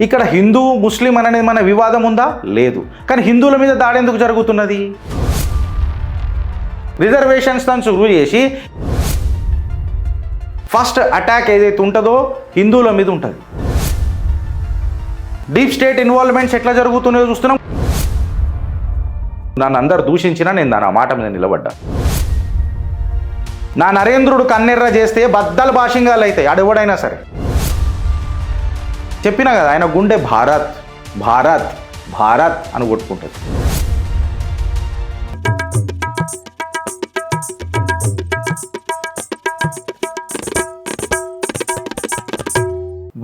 ఇక్కడ హిందూ ముస్లిం అనేది మన వివాదం ఉందా? లేదు. కానీ హిందువుల మీద దాడి ఎందుకు జరుగుతున్నది? రిజర్వేషన్స్ తో శురు చేసి ఫస్ట్ అటాక్ ఏదైతే ఉంటుందో హిందువుల మీద ఉంటుంది. డీప్ స్టేట్ ఇన్వాల్వ్మెంట్స్ ఎట్లా జరుగుతున్నాయో చూస్తున్నాం. నన్ను అందరు దూషించినా నేను దాని మాట మీద నిలబడ్డా. నా నరేంద్రుడు కన్నెర్ర చేస్తే బద్దలు భాషింగాలు అవుతాయి అడెవడైనా సరే. చెప్పినా కదా, ఆయన గుండె భారత్ భారత్ భారత్ అని కొట్టుకుంటుంది.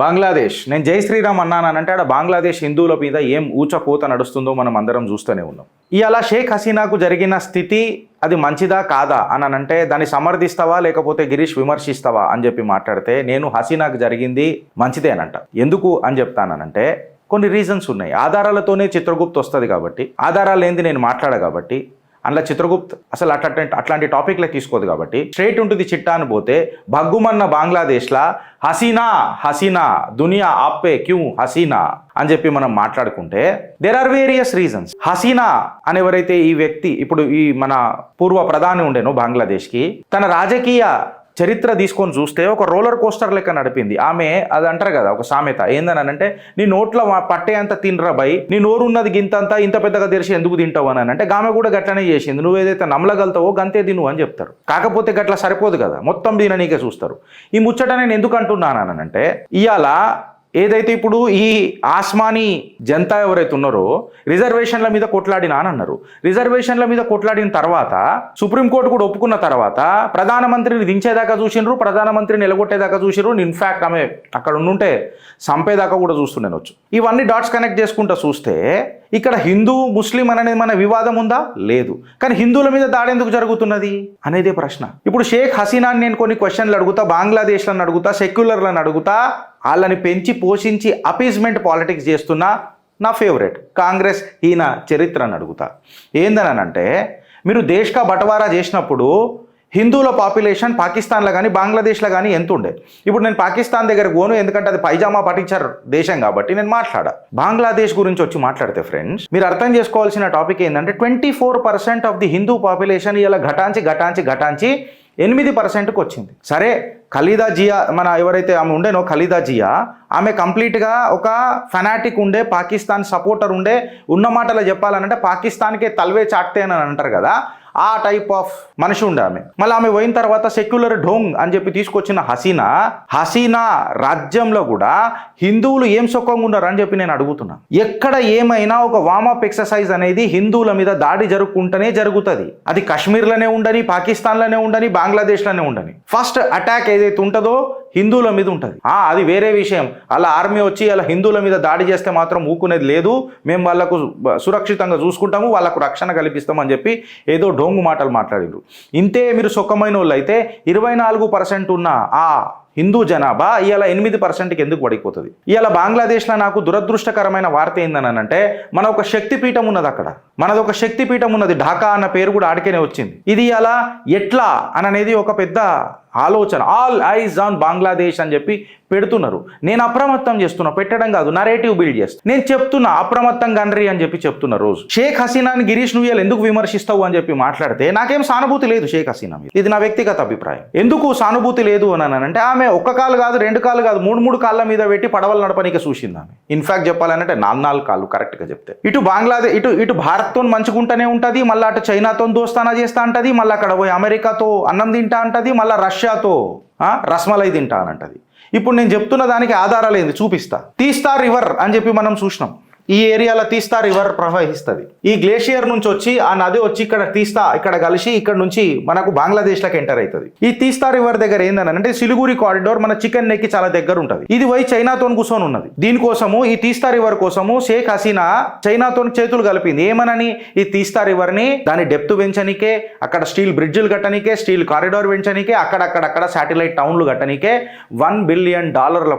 బంగ్లాదేశ్, నేను జై శ్రీరామ్ అన్నానంటే ఆడ బంగ్లాదేశ్ హిందువుల మీద ఏం ఊచకోత నడుస్తుందో మనం అందరం చూస్తూనే ఉన్నాం. ఇవాళ షేక్ హసీనాకు జరిగిన స్థితి అది మంచిదా కాదా అని అంటే దాన్ని సమర్థిస్తావా లేకపోతే గిరీష్ విమర్శిస్తావా అని చెప్పి మాట్లాడితే నేను హసీనాకు జరిగింది మంచిదేనంట. ఎందుకు అని చెప్తానంటే కొన్ని రీజన్స్ ఉన్నాయి. ఆధారాలతోనే చిత్రగుప్త్ వస్తుంది కాబట్టి, ఆధారాలు ఏంది నేను మాట్లాడా కాబట్టి, అందులో చిత్రగుప్త్ అసలు అట్లాంటి టాపిక్లే తీసుకోదు కాబట్టి స్ట్రైట్ ఉంటుంది చిట్టా అని పోతే భగ్గుమన్న బంగ్లాదేశ్లా హసీనా హసీనా దునియా ఆప్పే క్యూ హసీనా అని చెప్పి మనం మాట్లాడుకుంటే there are various reasons. Hasina అనేవరైతే ఈ వ్యక్తి ఇప్పుడు ఈ మన పూర్వ ప్రధాని ఉండేనో బంగ్లాదేశ్కి, తన రాజకీయ చరిత్ర తీసుకొని చూస్తే ఒక రోలర్ కోస్టర్ లెక్క నడిపింది ఆమె. అది అంటారు కదా ఒక సామెత, ఏందని అంటే నీ నోట్లో పట్టే అంత తినరా బై, నీ నోరు ఉన్నది గింతంతా ఇంత పెద్దగా తెరిచి ఎందుకు తింటావు అని అంటే ఆమె కూడా గట్లనే చేసింది. నువ్వు ఏదైతే నమ్మలగలుగుతావో గంతే తిను అని చెప్తారు. కాకపోతే గట్ల సరిపోదు కదా, మొత్తం తిననీకే చూస్తారు. ఈ ముచ్చట నేను ఎందుకు అంటున్నాను అంటే ఇవాళ ఏదైతే ఇప్పుడు ఈ ఆస్మానీ జనతా ఎవరైతే ఉన్నారో రిజర్వేషన్ల మీద కొట్లాడినా అని అన్నారు. రిజర్వేషన్ల మీద కొట్లాడిన తర్వాత సుప్రీంకోర్టు కూడా ఒప్పుకున్న తర్వాత ప్రధానమంత్రిని దించేదాకా చూసినారు, ప్రధానమంత్రిని నిలగొట్టేదాకా చూసినారు. ఇన్ఫ్యాక్ట్ ఆమె అక్కడ ఉండుంటే చంపేదాకా కూడా చూస్తుండేనొచ్చు. ఇవన్నీ డాట్స్ కనెక్ట్ చేసుకుంటూ చూస్తే ఇక్కడ హిందూ ముస్లిం అనేది మన వివాదం ఉందా? లేదు. కానీ హిందువుల మీద దాడి ఎందుకు జరుగుతున్నది అనేదే ప్రశ్న. ఇప్పుడు షేక్ హసీనాని నేను కొన్ని క్వశ్చన్లు అడుగుతా, బంగ్లాదేశ్లను అడుగుతా, సెక్యులర్లను అడుగుతా, వాళ్ళని పెంచి పోషించి అపీజ్మెంట్ పాలిటిక్స్ చేస్తున్న నా ఫేవరెట్ కాంగ్రెస్ ఈయన చరిత్రను అడుగుతా. ఏందనంటే మీరు దేశ్ కా బటవారా చేసినప్పుడు హిందువుల పాపులేషన్ పాకిస్తాన్లో కానీ బంగ్లాదేశ్లో కానీ ఎంత ఉండే? ఇప్పుడు నేను పాకిస్తాన్ దగ్గర పోను, ఎందుకంటే అది పైజామా పట్టించారు దేశం కాబట్టి నేను మాట్లాడా. బంగ్లాదేశ్ గురించి వచ్చి మాట్లాడితే ఫ్రెండ్స్ మీరు అర్థం చేసుకోవాల్సిన టాపిక్ ఏంటంటే 24% ఆఫ్ ది హిందూ పాపులేషన్ ఇలా ఘటాంచి 8%కి వచ్చింది. సరే, ఖలీదా జియా మన ఎవరైతే ఆమె ఉండేనో ఖలీదా జియా, ఆమె కంప్లీట్గా ఒక ఫెనాటిక్ ఉండే, పాకిస్తాన్ సపోర్టర్ ఉండే. ఉన్న మాటలో చెప్పాలనంటే పాకిస్తాన్కే తల్వే చాట్తే అని అంటారు కదా, ఆ టైప్ ఆఫ్ మనిషి ఉండే ఆమె. మళ్ళీ ఆమె పోయిన తర్వాత సెక్యులర్ ఢోంగ్ అని చెప్పి తీసుకొచ్చిన హసీనా రాజ్యంలో కూడా హిందువులు ఏం సుఖంగా ఉన్నారు అని చెప్పి నేను అడుగుతున్నా. ఎక్కడ ఏమైనా ఒక వార్మప్ ఎక్సర్సైజ్ అనేది హిందువుల మీద దాడి జరుగుకుంటూనే జరుగుతుంది. అది కాశ్మీర్లోనే ఉండని, పాకిస్తాన్లోనే ఉండని, బంగ్లాదేశ్లోనే ఉండని. ఫస్ట్ అటాక్ ఏదైతే ఉంటుందో హిందువుల మీద ఉంటుంది. అది వేరే విషయం. అలా ఆర్మీ వచ్చి అలా హిందువుల మీద దాడి చేస్తే మాత్రం ఊకునేది లేదు, మేము వాళ్ళకు సురక్షితంగా చూసుకుంటాము, వాళ్ళకు రక్షణ కల్పిస్తాం అని చెప్పి ఏదో డోంగు మాటలు మాట్లాడిరు. ఇంతే మీరు సుఖమైన వాళ్ళు అయితే 24% ఉన్న ఆ హిందూ జనాభా ఇవాళ 8%కి ఎందుకు పడిపోతుంది? ఇవాళ బంగ్లాదేశ్లో నాకు దురదృష్టకరమైన వార్త ఏందని అంటే మన ఒక శక్తిపీఠం ఉన్నది అక్కడ, మనది ఒక శక్తిపీఠం ఉన్నది, ఢాకా అన్న పేరు కూడా ఆడికేనే వచ్చింది. ఇది ఇలా ఎట్లా అనేది ఒక పెద్ద ఆలోచన. ఆల్ ఐజ్ ఆన్ బంగ్లాదేశ్ అని చెప్పి పెడుతున్నారు. నేను అప్రమత్తం చేస్తున్నా, పెట్టడం కాదు, నరేటివ్ బిల్డ్ చేస్తా. నేను చెప్తున్నా అప్రమత్తంగా గండ్రి అని చెప్పి చెప్తున్నా రోజు. షేక్ హసీనాని గిరీష్ నువ్వు ఎందుకు విమర్శిస్తావు అని చెప్పి మాట్లాడితే నాకేం సానుభూతి లేదు షేక్ హసీనా మీద. ఇది నా వ్యక్తిగత అభిప్రాయం. ఎందుకు సానుభూతి లేదు అని అంటే ఆమె ఒక్క కాలు కాదు, 2 కాళ్ళు కాదు, 3 కాళ్ళ మీద పెట్టి పడవలు నడపనీకి చూసింది ఆమె. ఇన్ఫాక్ట్ చెప్పాలంటే 4 కాళ్ళు కరెక్ట్గా చెప్తే. ఇటు బంగ్లాదేశ్ ఇటు భారత్తో మంచుకుంటూనే ఉంటుంది, మళ్ళీ అటు చైనాతో దోస్తానా చేస్తా అంటది, మళ్ళీ అక్కడ పోయి అమెరికాతో అన్నం తింటా అంటది, మళ్ళీ రష్యాతో రస్మలై తింటా అని అంటది. ఇప్పుడు నేను చెప్తున్న దానికి ఆధారాలు ఏంది చూపిస్తా. తీస్తా రివర్ అని చెప్పి మనం చూసినాం. ఈ ఏరియాలో తీస్తా రివర్ ప్రవహిస్తుంది. ఈ గ్లేషియర్ నుంచి వచ్చి ఆ నది వచ్చి ఇక్కడ కలిసి ఇక్కడ నుంచి మనకు బంగ్లాదేశ్లోకి ఎంటర్ అవుతుంది. ఈ తీస్తా రివర్ దగ్గర ఏంటంటే సిలిగురి కారిడోర్ మన చికెన్ నెక్కి చాలా దగ్గర ఉంటుంది. ఇది పోయి చైనాతో కూర్చొని ఉన్నది. దీనికోసము ఈ తీస్తా రివర్ కోసము షేక్ హసీనా చైనాతో చేతులు కలిపింది. ఏమనని? ఈ తీస్తా రివర్ ని దాని డెప్త్ పెంచనికే, అక్కడ స్టీల్ బ్రిడ్జిలు కట్టనికే, స్టీల్ కారిడోర్ పెంచనికే, అక్కడక్కడ శాటిలైట్ టౌన్లు కట్టనికే $1 బిలియన్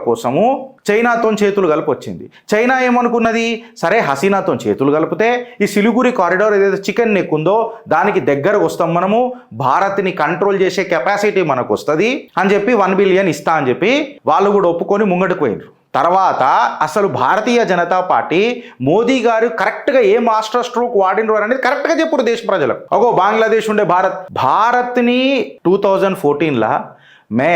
కోసము చైనాతో చేతులు కలిపి వచ్చింది. చైనా ఏమనుకున్నది, సరే హసీనాతో చేతులు కలిపితే ఈ సిలిగురి కారిడార్ ఏదైతే చికెన్ నెక్ ఉందో దానికి దగ్గరకు వస్తాం, మనము భారత్ని కంట్రోల్ చేసే కెపాసిటీ మనకు వస్తుంది అని చెప్పి 1 బిలియన్ ఇస్తా అని చెప్పి వాళ్ళు కూడా ఒప్పుకొని ముంగటికి పోయినారు. తర్వాత అసలు భారతీయ జనతా పార్టీ మోదీ గారు కరెక్ట్గా ఏ మాస్టర్ స్ట్రోక్ వాడినరు అనేది కరెక్ట్గా చెప్పుడు దేశ ప్రజలకు. అగో బంగ్లాదేశ్ ఉండే భారత్ని 2014 మే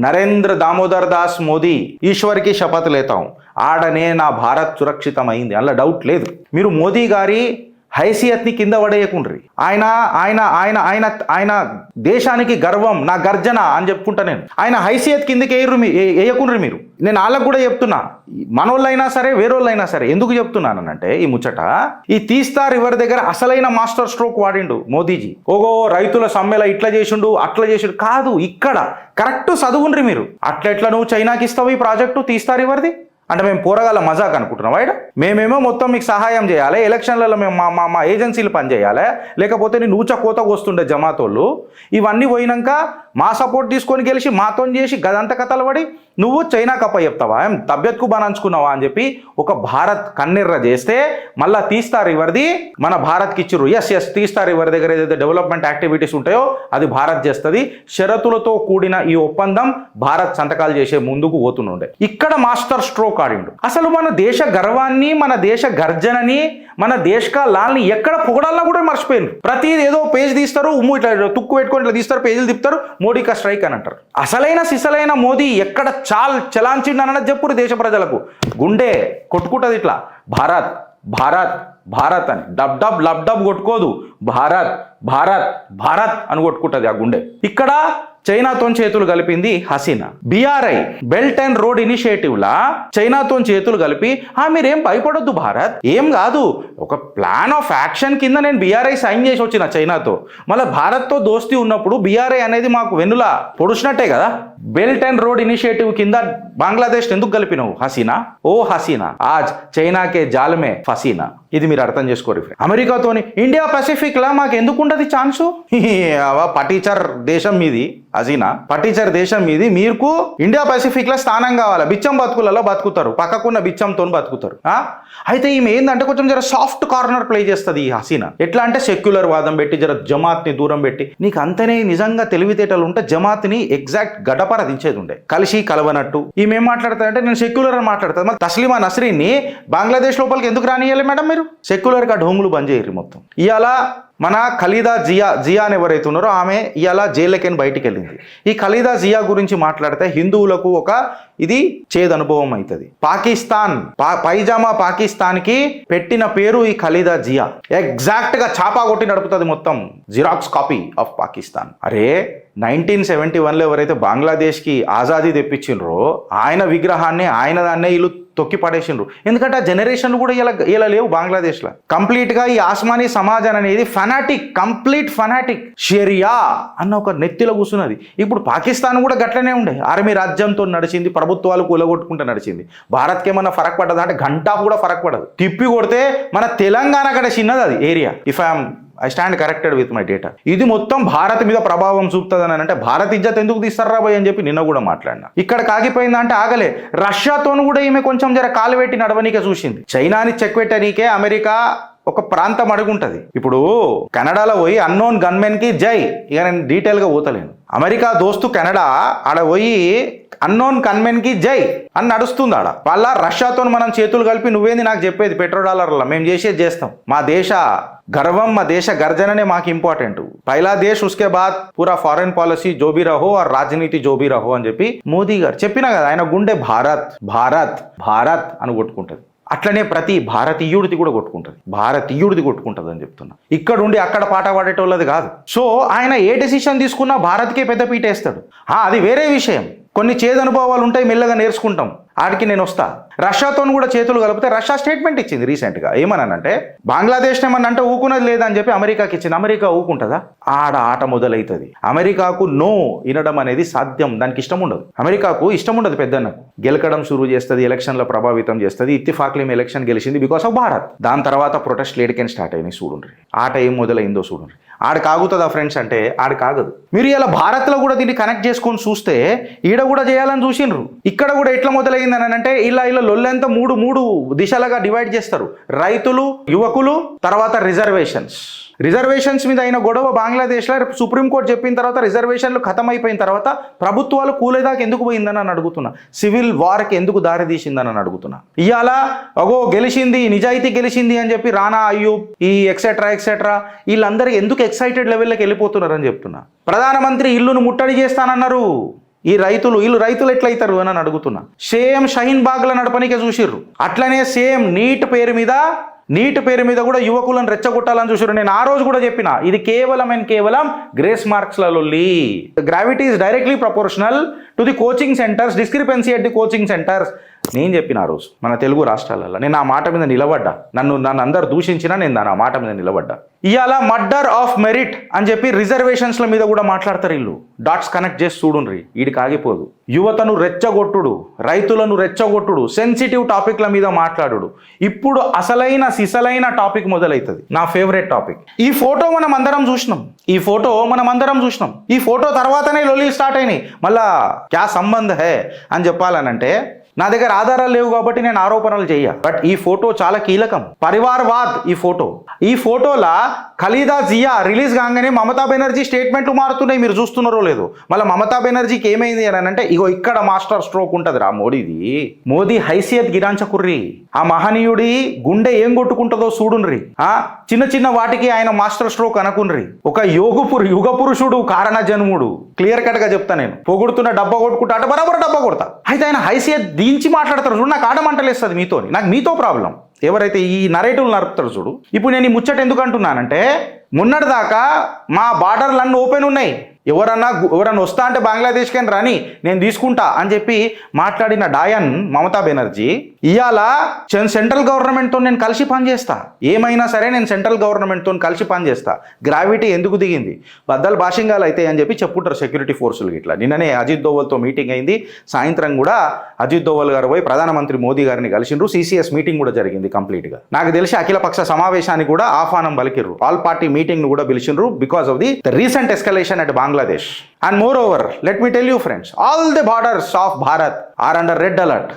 नरेंद्र दामोदर दास मोदी ईश्वर की शपथ लेता हूं ఆడనే నా భారత్ సురక్షితమైంది అందులో డౌట్ లేదు. మీరు మోదీ గారి హైసియత్ని కింద పడేయకుండ్రి. ఆయన ఆయన ఆయన ఆయన ఆయన దేశానికి గర్వం, నా గర్జన అని చెప్పుకుంటా నేను. ఆయన హైసియత్ కిందకి వేయకుండ్రి మీరు. నేను వాళ్ళకు కూడా చెప్తున్నా, మనోళ్ళైనా సరే వేరోళ్ళైనా సరే. ఎందుకు చెప్తున్నానంటే ఈ ముచ్చట, ఈ తీస్తా రివర్ దగ్గర అసలైన మాస్టర్ స్ట్రోక్ వాడిండు మోదీజీ. ఓగో రైతుల సమ్మెల ఇట్లా చేసిండు అట్లా చేసిండు కాదు, ఇక్కడ కరెక్ట్ చదువుండ్రి మీరు. అట్లెట్లా నువ్వు చైనాకి ఇస్తావు ఈ ప్రాజెక్టు తీస్తా రివర్ది అంటే మేము పోరగాల మజాక్ అనుకుంటున్నాం వాయిడ. మేమేమో మొత్తం మీకు సహాయం చేయాలి, ఎలక్షన్లలో మేము మా ఏజెన్సీలు పనిచేయాలి, లేకపోతే నీ నూచ కోతకు వస్తుండే జమాతోళ్ళు. ఇవన్నీ పోయినాక మా సపోర్ట్ తీసుకొని గెలిచి మాతో చేసి గదంత కథలు పడి నువ్వు చైనా కప్ప చెప్తావా, ఏం తబ్బెత్తుకు బానంచుకున్నావా అని చెప్పి ఒక భారత్ కన్నెర్ర చేస్తే మళ్ళీ తీస్తా రివర్ది మన భారత్కి ఇచ్చిర్రు. ఎస్ తీస్తా రివర్ దగ్గర ఏదైతే డెవలప్మెంట్ యాక్టివిటీస్ ఉంటాయో అది భారత్ చేస్తుంది. షరతులతో కూడిన ఈ ఒప్పందం భారత్ సంతకాలు చేసే ముందుకు పోతుండే. ఇక్కడ మాస్టర్ స్ట్రోక్ ఆడిండు. అసలు మన దేశ గర్వాన్ని, మన దేశ గర్జనని, మన దేశ లాల్ని ఎక్కడ పొగడాలన్నా కూడా మర్చిపోయింది. ప్రతిది ఏదో పేజ్ తీస్తారు, ఉమ్ము ఇట్లా తుక్కు పెట్టుకొని ఇట్లా తీస్తారు, పేజీలు తిప్పుతారు, మోడీకా స్ట్రైక్ అని అంటారు. అసలైన సిసలైన మోదీ ఎక్కడ చలాంచిండనన్నది చెప్పురు దేశ ప్రజలకు. గుండె కొట్టుకుంటుంది ఇట్లా భారత్ భారత్ భారత్ అని. డబ్ డబ్ లబ్ డబ్ కొట్టుకోదు, భారత్ భారత్ భారత్ అని కొట్టుకుంటుంది ఆ గుండె. ఇక్కడ చైనాతో చేతులు కలిపింది Hasina. BRI belt and road initiative లా చైనాతో చేతులు కలిపి మీరేం భయపడొద్దు భారత్, ఏం కాదు, ఒక ప్లాన్ ఆఫ్ యాక్షన్ కింద నేను బిఆర్ఐ సైన్ చేసి వచ్చిన చైనాతో. మళ్ళీ భారత్తో దోస్తీ ఉన్నప్పుడు బిఆర్ఐ అనేది మాకు వెన్నులా పొడుచినట్టే కదా. బెల్ట్ అండ్ రోడ్ ఇనిషియేటివ్ కింద బంగ్లాదేశ్ ఎందుకు కలిపినవు హసీనా? ఓ హసీనా ఆజ్ చైనాకే జాలమే ఫసీనా. ఇది మీరు అర్థం చేసుకోరు. అమెరికాతోని ఇండియా పసిఫిక్ లా మాకు ఎందుకు ఉండదు ఛాన్సు? పటీచర్ దేశం మీది హసీనా, పటీచర్ దేశం మీది. మీకు ఇండియా పసిఫిక్ లో స్థానం కావాలి. బిచ్చం బతుకులలో బతుకుతారు, పక్కకున్న బిచ్చంతో బతుకుతారు. అయితే ఈమె ఏంటంటే కొంచెం జర సాఫ్ట్ కార్నర్ ప్లే చేస్తుంది ఈ హసీనా. ఎట్లా అంటే సెక్యులర్ వాదం పెట్టి జర జమాత్ ని దూరం పెట్టి, నీకు అంతనే నిజంగా తెలివితేటలు ఉంటే జమాత్ ని ఎగ్జాక్ట్ గడపర దించేది ఉండే, కలిసి కలవనట్టు. ఈమె ఏం మాట్లాడతారంటే నేను సెక్యులర్ అని మాట్లాడతాను. మరి తస్లిమా నస్రీన్ ని బంగ్లాదేశ్ లోపలికి ఎందుకు రానియాలి మేడం మీరు? సెక్యులర్ గా ఢోంగులు బంద్ చేయరు మొత్తం. ఇవాళ మన ఖలీదా జియా అని ఎవరైతే ఉన్నారో ఆమె ఇవాళ జైలుకెళ్ళి బయటికి వెళ్ళింది. ఈ ఖలీదా జియా గురించి మాట్లాడితే హిందువులకు ఒక ఇది చేదు అనుభవం అవుతుంది. పాకిస్తాన్ పైజామా పాకిస్తాన్కి పెట్టిన పేరు ఈ ఖలీదా జియా. ఎగ్జాక్ట్ గా చాపా కొట్టి నడుపుతుంది మొత్తం, జిరాక్స్ కాపీ ఆఫ్ పాకిస్తాన్. అరే 1971లో ఎవరైతే బంగ్లాదేశ్కి ఆజాదీ తెప్పించిండ్రో ఆయన విగ్రహాన్ని ఆయన దాన్నే వీళ్ళు తొక్కి పడేసిండ్రు. ఎందుకంటే ఆ జనరేషన్లు కూడా ఇలా లేవు బంగ్లాదేశ్లో. కంప్లీట్గా ఈ ఆస్మానీ సమాజం అనేది ఫనాటిక్, కంప్లీట్ ఫనాటిక్. షరియా అన్న ఒక నెత్తిలో కూర్చున్నది. ఇప్పుడు పాకిస్తాన్ కూడా గట్లనే ఉండే, ఆర్మీ రాజ్యంతో నడిచింది, ప్రభుత్వాలు కూలగొట్టుకుంటూ నడిచింది. భారత్కి ఏమన్నా ఫరక్ పడ్డదా అంటే గంటా కూడా ఫరక్ పడదు. తిప్పి కొడితే మన తెలంగాణ కడ చిన్నది అది area. If I stand corrected with my data. ఇది మొత్తం భారత్ మీద ప్రభావం చూపుతుంది అని అంటే భారత్ ఇజ్జత్ ఎందుకు తీస్తారా భయ్ అని చెప్పి నిన్న కూడా మాట్లాడినా. ఇక్కడ కాగిపోయిందంటే ఆగలే. రష్యాతోను కూడా ఈమె కొంచెం జర కాలు పెట్టి నడవనీకే చూసింది. చైనాని చెక్ పెట్టనీకే అమెరికా ఒక ప్రాంతం అడుగుంటది. ఇప్పుడు కెనడాలో పోయి అన్నోన్ గన్మెన్ కి జై, ఇక నేను డీటెయిల్గా పోతలేను. అమెరికా దోస్తు కెనడా ఆడ పోయి అన్నోన్ గన్మెన్ కి జై అని నడుస్తుంది ఆడ. వాళ్ళ రష్యాతో మనం చేతులు కలిపి నువ్వేంది నాకు చెప్పేది పెట్రోడాలర్ల, మేము చేసేది చేస్తాం, మా దేశ గర్వం మా దేశ గర్జననే మాకు ఇంపార్టెంట్, పైలా దేశ్ ఉస్కే బాద్ పూరా foreign policy Joe Bhi రహో are రాజనీతి జో భీ రహో అని చెప్పి మోదీ గారు చెప్పినా కదా. ఆయన గుండె భారత్ భారత్ భారత్ అని కొట్టుకుంటుంది. అట్లనే ప్రతి భారతీయుడిది కూడా కొట్టుకుంటుంది, భారతీయుడిది కొట్టుకుంటుంది అని చెప్తున్నా. ఇక్కడ ఉండి అక్కడ పాట పాడేటోళ్ళది కాదు. సో ఆయన ఏ డెసిషన్ తీసుకున్నా భారత్కే పెద్ద పీట వేస్తాడు. అది వేరే విషయం. కొన్ని చేదు అనుభవాలు ఉంటాయి, మెల్లగా నేర్చుకుంటాం. ఆడికి నేను వస్తా. రష్యాతో కూడా చేతులు కలిపితే రష్యా స్టేట్మెంట్ ఇచ్చింది రీసెంట్గా. ఏమన్నానంటే బంగ్లాదేశ్ ఏమన్నంటే ఊకున్నది లేదని చెప్పి అమెరికాకి ఇచ్చింది. అమెరికా ఊకుంటుందా? ఆట మొదలవుతుంది. అమెరికాకు నో వినడం అనేది సాధ్యం, దానికి ఇష్టం ఉండదు. అమెరికాకు ఇష్టం ఉండదు పెద్దన్నకు. గెలకడం షురూ చేస్తుంది, ఎలక్షన్లో ప్రభావితం చేస్తుంది. ఇత్తిఫాక్లో ఎలక్షన్ గెలిచింది బికాస్ ఆఫ్ భారత్. దాని తర్వాత ప్రొటెస్ట్ లేడికని స్టార్ట్ అయినాయి. చూడండి ఆట ఏం మొదలైందో చూడండి. ఆడికి ఆగుతుందా ఫ్రెండ్స్ అంటే ఆడికి ఆగదు. మీరు ఇలా భారత్లో కూడా దీన్ని కనెక్ట్ చేసుకొని చూస్తే ఈడ కూడా చేయాలని చూసిండ్రు. ఇక్కడ కూడా ఎట్లా మొదలైందని అంటే ఇలా లొల్లంతా మూడు దిశలుగా డివైడ్ చేస్తారు. రైతులు, యువకులు, తర్వాత రిజర్వేషన్స్. రిజర్వేషన్స్ మీద అయిన గొడవ బంగ్లాదేశ్లో సుప్రీంకోర్టు చెప్పిన తర్వాత రిజర్వేషన్లు ఖతం అయిపోయిన తర్వాత ప్రభుత్వాలు కూలేదాకా ఎందుకు పోయిందని అని అడుగుతున్నా. సివిల్ వార్కి ఎందుకు దారి తీసిందని అడుగుతున్నా. ఇవాళ అగో గెలిచింది, నిజాయితీ గెలిచింది అని చెప్పి రానా అయ్యూబ్ ఈ ఎక్సెట్రా వీళ్ళందరూ ఎందుకు ఎక్సైటెడ్ లెవెల్లోకి వెళ్ళిపోతున్నారని చెప్తున్నా. ప్రధానమంత్రి ఇల్లును ముట్టడి చేస్తానన్నారు. వీళ్ళు రైతులు ఎట్లయితారు అని అడుగుతున్నా. సేమ్ షహీన్ బాగ్ల నడపనికే చూసిర్రు. అట్లనే సేమ్ నీట్ పేరు మీద కూడా యువకులను రెచ్చగొట్టాలని చూసారు. నేను ఆ రోజు కూడా చెప్పిన, ఇది కేవలం గ్రేస్ మార్క్స్లలో gravity is directly proportional to the coaching centres, discrepancy at the coaching centres. నేను చెప్పిన ఆ రోజు మన తెలుగు రాష్ట్రాలలో నేను ఆ మాట మీద నిలబడ్డా. నన్ను అందరు దూషించినా నేను ఆ మాట మీద నిలబడ్డా. ఇవాళ మర్డర్ ఆఫ్ మెరిట్ అని చెప్పి రిజర్వేషన్స్ల మీద కూడా మాట్లాడతారు. వీళ్ళు డాట్స్ కనెక్ట్ చేసి చూడుండ్రి, వీడికి ఆగిపోదు. యువతను రెచ్చగొట్టుడు, రైతులను రెచ్చగొట్టుడు, సెన్సిటివ్ టాపిక్ల మీద మాట్లాడుడు. ఇప్పుడు సిసలైన టాపిక్ మొదలవుతుంది. నా ఫేవరెట్ టాపిక్. ఈ ఫోటో మనం అందరం చూసినాం. ఈ ఫోటో తర్వాతనే లొల్లి స్టార్ట్ అయినాయి. మళ్ళా క్యా సంబంధ హే అని చెప్పాలనంటే నా దగ్గర ఆధారాలు లేవు కాబట్టి నేను ఆరోపణలు చెయ్య. బట్ ఈ ఫోటో చాలా కీలకం. పరివార్వాద్ ఈ ఫోటోలా ఖలీదా జియా రిలీజ్ కాగానే మమతా బెనర్జీ స్టేట్మెంట్లు మారుతున్నాయి. మీరు చూస్తున్నారో లేదు. మళ్ళీ మమతా బెనర్జీకి ఏమైంది అని అంటే ఇగో ఇక్కడ మాస్టర్ స్ట్రోక్ ఉంటుంది రా మోడీది. మోదీ హైసియత్ గిరాంచకుర్రి. ఆ మహనీయుడి గుండె ఏం కొట్టుకుంటుందో చూడుండ్రి. చిన్న వాటికి ఆయన మాస్టర్ స్ట్రోక్ అనుకున్రి. ఒక యుగ పురుషుడు, కారణ జన్ముడు. క్లియర్ కట్ గా చెప్తా. నేను పొగుడుతున్న డబ్బా కొట్టుకుంటా అంటే బరాబర్ డబ్బా కొడతా. అయితే ఆయన హైసియత్ దించి మాట్లాడతారు చూడు. నాకు ఆడమంటలేస్తుంది నాకు మీతో ప్రాబ్లం. ఎవరైతే ఈ నరేటివ్లు నడుపుతారు చూడు. ఇప్పుడు నేను ఈ ముచ్చట ఎందుకు అంటున్నానంటే మొన్నటిదాకా మా బార్డర్లన్నీ ఓపెన్ ఉన్నాయి. ఎవరన్నా వస్తా అంటే బంగ్లాదేశ్కి అని రాని నేను తీసుకుంటా అని చెప్పి మాట్లాడిన డాయన్ మమతా బెనర్జీ ఇవాళ సెంట్రల్ గవర్నమెంట్తో నేను కలిసి పనిచేస్తా, ఏమైనా సరే నేను సెంట్రల్ గవర్నమెంట్తో కలిసి పనిచేస్తా. గ్రావిటీ ఎందుకు దిగింది? బద్దలు భాషింగాలు అయితే అని చెప్పి చెప్పుంటారు సెక్యూరిటీ ఫోర్సులు ఇట్లా. నిన్ననే అజిత్ దోవల్తో మీటింగ్ అయింది. సాయంత్రం కూడా అజిత్ దోవల్ గారు పోయి ప్రధానమంత్రి మోదీ గారిని కలిసిండ్రు. సిసిఎస్ మీటింగ్ కూడా జరిగింది కంప్లీట్గా. నాకు తెలిసి అఖిలపక్ష సమావేశానికి కూడా ఆహ్వానం పలికిర్రు. ఆల్ పార్టీ మీటింగ్ కూడా పిలిచిండ్రు because of the recent escalation at Bangladesh. And moreover, let me tell you friends, all the borders of Bharat are under red alert.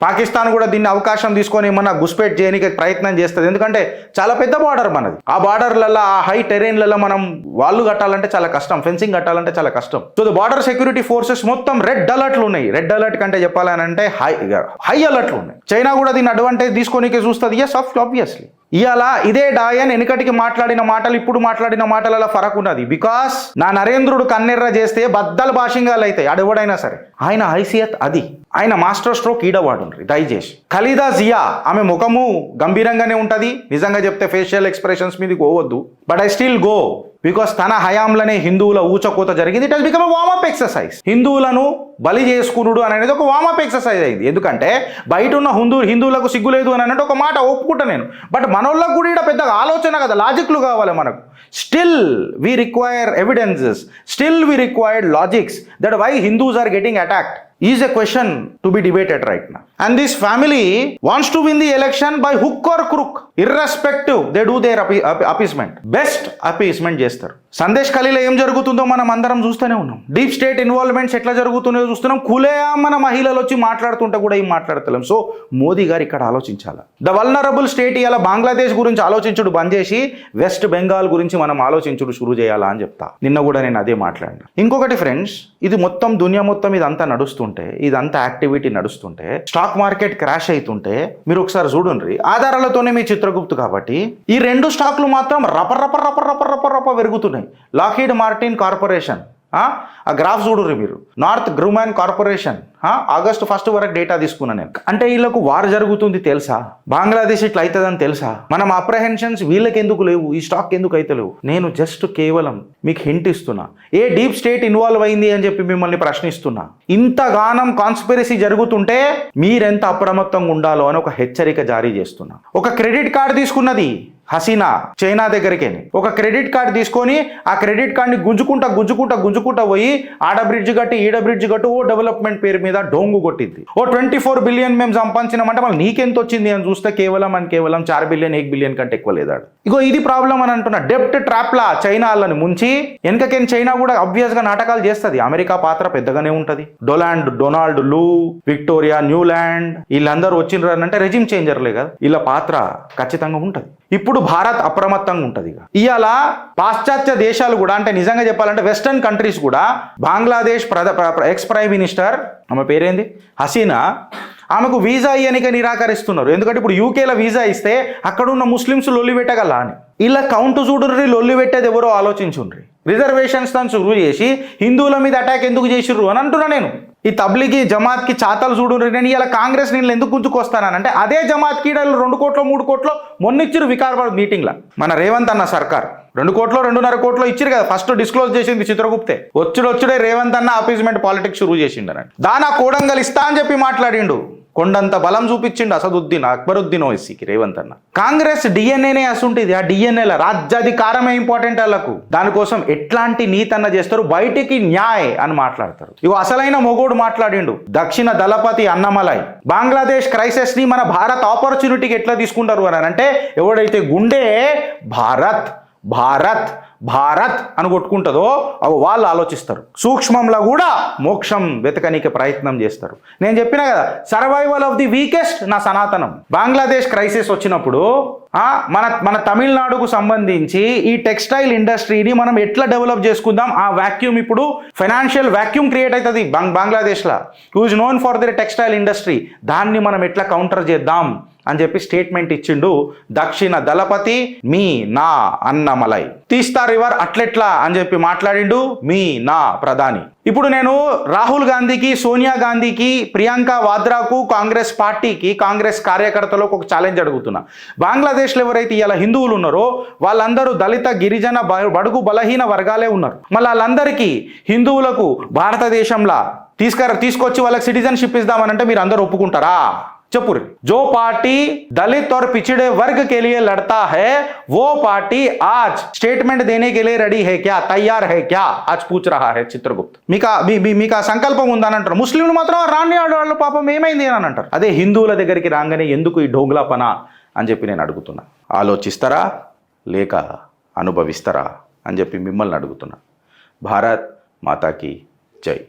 Pakistan కూడా దీన్ని అవకాశం తీసుకొని ఏమన్నా గుస్పేట్ చేయడానికి ప్రయత్నం చేస్తుంది. ఎందుకంటే చాలా పెద్ద బార్డర్ మనది. ఆ బార్డర్లలో ఆ హై టెరైన్లలో మనం వాళ్ళు కట్టాలంటే చాలా కష్టం, ఫెన్సింగ్ కట్టాలంటే చాలా కష్టం. So the border security forces మొత్తం రెడ్ అలర్ట్లు ఉన్నాయి. రెడ్ అలర్ట్ కంటే చెప్పాలంటే హై అలర్ట్లు ఉన్నాయి. చైనా కూడా దీన్ని అడ్వాంటేజ్ తీసుకోనికే చూస్తుంది. Yes obviously. ఇవాళ ఇదే డాయన్ వెనుకటికి మాట్లాడిన మాటలు ఇప్పుడు మాట్లాడిన మాటలలో ఫరక్ ఉన్నది. బికాస్ నా నరేంద్రుడు కన్నెర్ర చేస్తే బద్దలు భాషింగాలు అవుతాయి. అడెవడైనా సరే ఆయన హైసియత్ అది. ఆయన మాస్టర్ స్ట్రోక్ ఈడవాడుండ్రి దయచేసి. ఖలీదా జియా ఆమె ముఖము గంభీరంగానే ఉంటుంది. నిజంగా చెప్తే ఫేషియల్ ఎక్స్ప్రెషన్స్ మీదకి పోవద్దు. But I still go because తన హయాంలోనే హిందువుల ఊచకోత జరిగింది. It has become warm up exercise. హిందువులను బలి చేసుకునుడు అనేది ఒక వార్మప్ ఎక్సర్సైజ్ అయింది. ఎందుకంటే బయట ఉన్న హిందువులకు సిగ్గు లేదు అని అంటే ఒక మాట ఒప్పుకుంటా నేను. బట్ మనోళ్ళకు కూడా ఇక్కడ పెద్దగా ఆలోచన కదా, లాజిక్లు కావాలి మనకు. Still we require evidences, still we required logics that why Hindus are getting attacked is a question to be debated right now. And this family wants to win the election by hook or crook. Irrespective, they do their appeasement. Best appeasement చేస్తారు. సందేశ్ ఖలీలో ఏం జరుగుతుందో మనం అందరం చూస్తూనే ఉన్నాం. Deep state involvements ఎట్లా జరుగుతున్నాయో చూస్తున్నాం. కులేయా మన మహిళలు వచ్చి మాట్లాడుతుంటే కూడా ఏం మాట్లాడతలేం. సో మోదీ గారు ఇక్కడ ఆలోచించాలి. ద వల్నరబుల్ స్టేట్ ఇలా బంగ్లాదేశ్ గురించి ఆలోచించుడు బంద్ చేసి వెస్ట్ బెంగాల్ గురించి మనం ఆలోచించుడు షురూ చేయాలా అని చెప్తా. నిన్న కూడా నేను అదే మాట్లాడినా. ఇంకొకటి ఫ్రెండ్స్, ఇది మొత్తం దునియా మొత్తం ఇదంతా నడుస్తుంటే, ఇదంతా యాక్టివిటీ నడుస్తుంటే, స్టాక్ మార్కెట్ క్రాష్ అవుతుంటే మీరు ఒకసారి చూడండి. ఆధారాలతోనే మీ చిత్రగుప్తు కాబట్టి ఈ రెండు స్టాక్లు మాత్రం రప పెరుగుతున్నాయి. లాక్హీడ్ మార్టిన్ కార్పొరేషన్ ఆ గ్రాఫ్ చూడుర్రి మీరు. నార్త్ గ్రూమాన్ కార్పొరేషన్ ఆగస్టు 1 వరకు డేటా తీసుకున్నాను నేను. అంటే వీళ్ళకు వార్ జరుగుతుంది తెలుసా? బంగ్లాదేశ్ ఇట్లా అవుతుందని తెలుసా? మనం అప్రహెన్షన్స్ వీళ్ళకి ఎందుకు లేవు? ఈ స్టాక్ ఎందుకు అయితే లేవు? నేను జస్ట్ కేవలం మీకు హింట్ ఇస్తున్నా. ఏ డీప్ స్టేట్ ఇన్వాల్వ్ అయింది అని చెప్పి మిమ్మల్ని ప్రశ్నిస్తున్నా. ఇంతగానం కాన్స్పిరసీ జరుగుతుంటే మీరెంత అప్రమత్తంగా ఉండాలో అని ఒక హెచ్చరిక జారీ చేస్తున్నా. ఒక క్రెడిట్ కార్డు తీసుకున్నది హసీనా చైనా దగ్గరికి. ఒక క్రెడిట్ కార్డు తీసుకొని ఆ క్రెడిట్ కార్డుని గుంజుకుంటా పోయి ఆడ బ్రిడ్జ్ కట్టి ఈడ బ్రిడ్జ్ కట్టు ఓ డెవలప్మెంట్ పేరు మీద డోంగు కొట్టింది. ఓ 24 బిలియన్ మేము సంపాదించినామంటే మళ్ళీ నీకెంత వచ్చింది అని చూస్తే కేవలం 4 బిలియన్ 1 బిలియన్ కంటే ఎక్కువ లేదాడు. ఇగో ఇది ప్రాబ్లం అని అంటున్నా. డెప్ట్ ట్రాప్లా చైనా వాళ్ళని ముంచి వెనకకేం చైనా కూడా ఆబ్వియస్ గా నాటకాలు చేస్తుంది. అమెరికా పాత్ర పెద్దగానే ఉంటది. డొనాల్డ్ లూ, విక్టోరియా న్యూలాండ్ వీళ్ళందరూ వచ్చిండ్రు అంటే రెజిమ్ చేంజర్లే కదా, వీళ్ళ పాత్ర ఖచ్చితంగా ఉంటది. ఇప్పుడు అప్పుడు భారత్ అప్రమత్తంగా ఉంటుంది. ఇవాళ పాశ్చాత్య దేశాలు కూడా, అంటే నిజంగా చెప్పాలంటే వెస్టర్న్ కంట్రీస్ కూడా, బంగ్లాదేశ్ ఎక్స్ ప్రైమ్ మినిస్టర్ ఆమె పేరేంది హసీనా, ఆమెకు వీసా ఇయ్యనిక నిరాకరిస్తున్నారు. ఎందుకంటే ఇప్పుడు యూకేలో వీసా ఇస్తే అక్కడ ఉన్న ముస్లిమ్స్ లొల్లి పెట్టగల అని. ఇలా కౌంటు చూడుర్రి, లొల్లి పెట్టేది ఎవరో ఆలోచించుండ్రి. రిజర్వేషన్స్ తో శురు చేసి హిందువుల మీద అటాక్ ఎందుకు చేసిర్రు అని అంటున్నా నేను. ఈ తబ్లికి జమాత్కి చాతలు చూడుర్రి. నేను ఇలా కాంగ్రెస్ నీళ్ళు ఎందుకు గుంజుకొస్తానంటే అదే జమాత్కి 2 కోట్లు 3 కోట్లు మొన్నిచ్చిరు వికారాబాద్ మీటింగ్లో మన రేవంత్ అన్న సర్కార్. 2 కోట్లు 2.5 కోట్లు ఇచ్చిరు కదా, ఫస్ట్ డిస్క్లోజ్ చేసింది చిత్రగుప్తే. వచ్చుడే రేవంత్ అన్న అపీజ్మెంట్ పాలిటిక్స్ షురూ చేసిండని దాని కోడంగల్ ఇస్తా అని చెప్పి మాట్లాడిండు. కొండంత బలం చూపించిండు అసదుద్దీన్ అక్బరుద్దీన్ ఓవైసీకి రేవంత్ అన్న. కాంగ్రెస్ డిఎన్ఏనే అసుంటిది. ఆ డిఎన్ఏల రాజ్యాధికారమే ఇంపార్టెంట్ వాళ్ళకు. దానికోసం ఎట్లాంటి నీతన్న చేస్తారు, బయటికి న్యాయ్ అని మాట్లాడతారు. ఇవి అసలైన మొగోడు మాట్లాడిండు దక్షిణ దళపతి అన్నమలై. బంగ్లాదేశ్ క్రైసిస్ ని మన భారత్ ఆపర్చునిటీకి ఎట్లా తీసుకుంటారు అని అంటే, ఎవడైతే గుండె భారత్ భారత్ భారత్ అని కొట్టుకుంటుందో అవి వాళ్ళు ఆలోచిస్తారు. సూక్ష్మంలో కూడా మోక్షం వెతకనీకి ప్రయత్నం చేస్తారు. నేను చెప్పిన కదా, సర్వైవల్ ఆఫ్ ది వీకెస్ట్ నా సనాతనం. బంగ్లాదేశ్ క్రైసిస్ వచ్చినప్పుడు మన తమిళనాడుకు సంబంధించి ఈ టెక్స్టైల్ ఇండస్ట్రీని మనం ఎట్లా డెవలప్ చేసుకుందాం, ఆ వాక్యూమ్ ఇప్పుడు ఫైనాన్షియల్ వాక్యూమ్ క్రియేట్ అవుతుంది బంగ్లాదేశ్లో. Who's known for the textile industry. దాన్ని మనం ఎట్లా కౌంటర్ చేద్దాం అని చెప్పి స్టేట్మెంట్ ఇచ్చిండు దక్షిణ దళపతి మీ నా అన్నమలై. తీస్తా రివర్ అట్లెట్లా అని చెప్పి మాట్లాడిండు మీ నా ప్రధాని. ఇప్పుడు నేను రాహుల్ గాంధీకి, సోనియా గాంధీకి, ప్రియాంక వాద్రాకు, కాంగ్రెస్ పార్టీకి, కాంగ్రెస్ కార్యకర్తలకు ఒక ఛాలెంజ్ అడుగుతున్నా. బంగ్లాదేశ్లో ఎవరైతే ఇలా హిందువులు ఉన్నారో వాళ్ళందరూ దళిత, గిరిజన, బడుగు, బలహీన వర్గాలే ఉన్నారు. మళ్ళీ వాళ్ళందరికీ హిందువులకు భారతదేశంలో తీసుకొచ్చి వాళ్ళకి సిటిజన్షిప్ ఇద్దామనంటే మీరు అందరూ ఒప్పుకుంటారా? चपुर जो पार्टी दलित और पिछड़े वर्ग के लिए लड़ता है वो पार्टी आज स्टेटमेंट देने के लिए रेडी है क्या, तैयार है क्या, आज पूछ रहा है चित्रगुप्त. మీకా సంకల్పం ఉందని అంటారు. ముస్లింలు మాత్రం రాని వాళ్ళు పాపం ఏమైంది అని అంటారు. అదే హిందువుల దగ్గరికి రాగానే ఎందుకు ఈ ఢోంగ్లా పన అని చెప్పి నేను అడుగుతున్నా. ఆలోచిస్తారా లేక అనుభవిస్తారా అని చెప్పి మిమ్మల్ని అడుగుతున్నా. భారత్ మాతాకి జై.